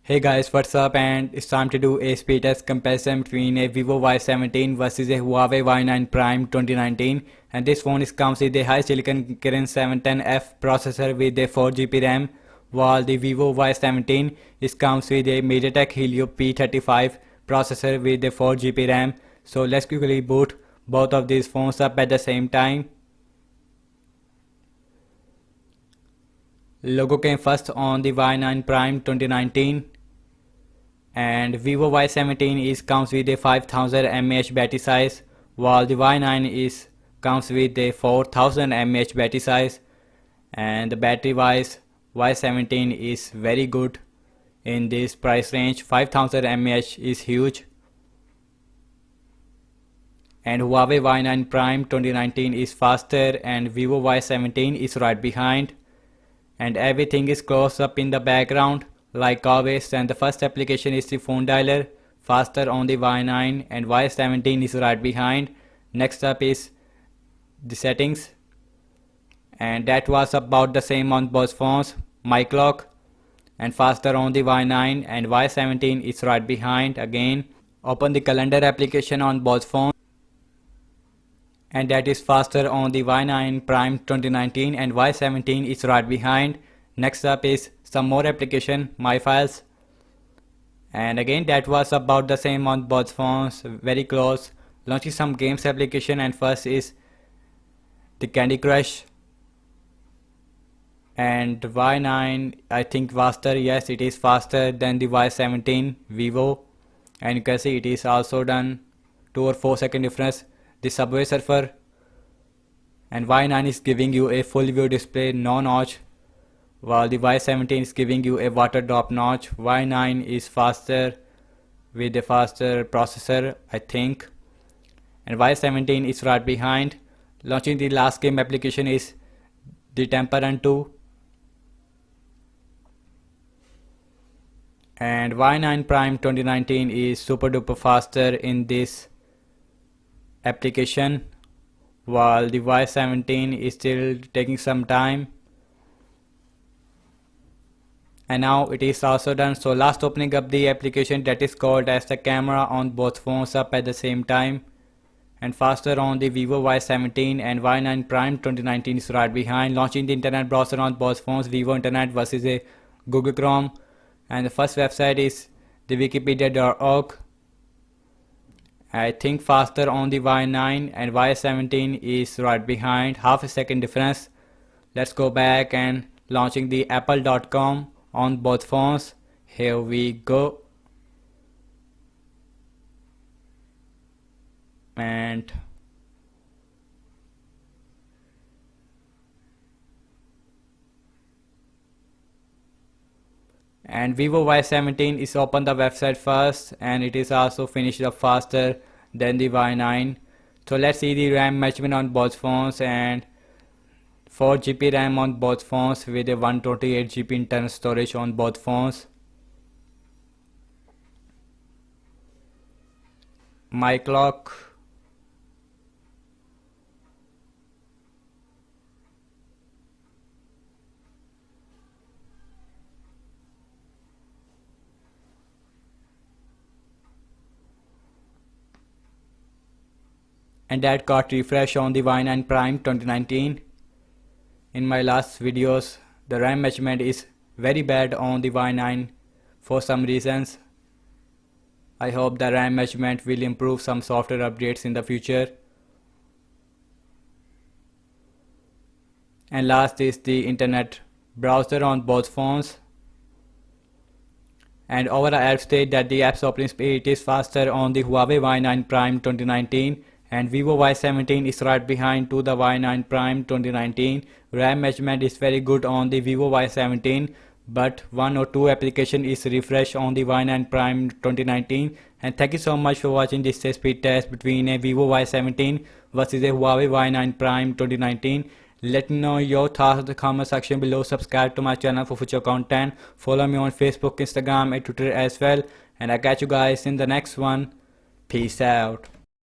Hey guys, what's up? And it's time to do a speed test comparison between a Vivo Y17 versus a Huawei Y9 Prime 2019. And this phone comes with a high silicon Kirin 710F processor with a 4GB RAM, while the Vivo Y17 comes with a MediaTek Helio P35 processor with a 4GB RAM. So let's quickly boot both of these phones up at the same time. Logo came first on the Y9 Prime 2019, and Vivo Y17 comes with a 5000 mAh battery size, while the Y9 comes with a 4000 mAh battery size. And the battery wise, Y17 is very good in this price range. 5000 mAh is huge. And Huawei Y9 Prime 2019 is faster, and Vivo Y17 is right behind. And everything is close up in the background like always, and the first application is the phone dialer, faster on the Y9, and Y17 is right behind. Next up is the settings, and that was about the same on both phones. Mic lock, and faster on the Y9, and Y17 is right behind again. Open the calendar application on both phones, and that is faster on the Y9 Prime 2019, and Y17 is right behind. Next up is some more application, My Files, and again that was about the same on both phones, very close. Launching some games application, and first is the Candy Crush, and Y9 I think faster. Yes, it is faster than the Y17 Vivo, and you can see it is also done 2 or 4 second difference. The Subway Surfer, and Y9 is giving you a full view display, no notch, while the Y17 is giving you a water drop notch. Y9 is faster with a faster processor I think, and Y17 is right behind. Launching the last game application is the Temper Run 2, and Y9 Prime 2019 is super duper faster in this application, while the Y17 is still taking some time. And now it is also done. So last opening up the application that is called as the camera on both phones up at the same time, and faster on the Vivo Y17, and Y9 Prime 2019 is right behind. Launching the internet browser on both phones, Vivo Internet versus a Google Chrome, and the first website is the wikipedia.org. I think faster on the Y9, and Y17 is right behind, half a second difference. Let's go back and launching the apple.com on both phones. Here we go. And Vivo Y17 is open the website first, and it is also finished up faster than the Y9. So let's see the RAM measurement on both phones, and 4GB RAM on both phones with a 128GB internal storage on both phones. Mic lock, and that got refresh on the Y9 Prime 2019. In my last videos, the RAM measurement is very bad on the Y9 for some reasons. I hope the RAM measurement will improve some software updates in the future. And last is the internet browser on both phones. And overall app state that the app's opening speed is faster on the Huawei Y9 Prime 2019, and Vivo Y17 is right behind to the Y9 Prime 2019. RAM measurement is very good on the Vivo Y17, but 1 or 2 application is refreshed on the Y9 Prime 2019. And thank you so much for watching this speed test between a Vivo Y17 versus a Huawei Y9 Prime 2019. Let me know your thoughts in the comment section below. Subscribe to my channel for future content. Follow me on Facebook, Instagram and Twitter as well. And I'll catch you guys in the next one. Peace out.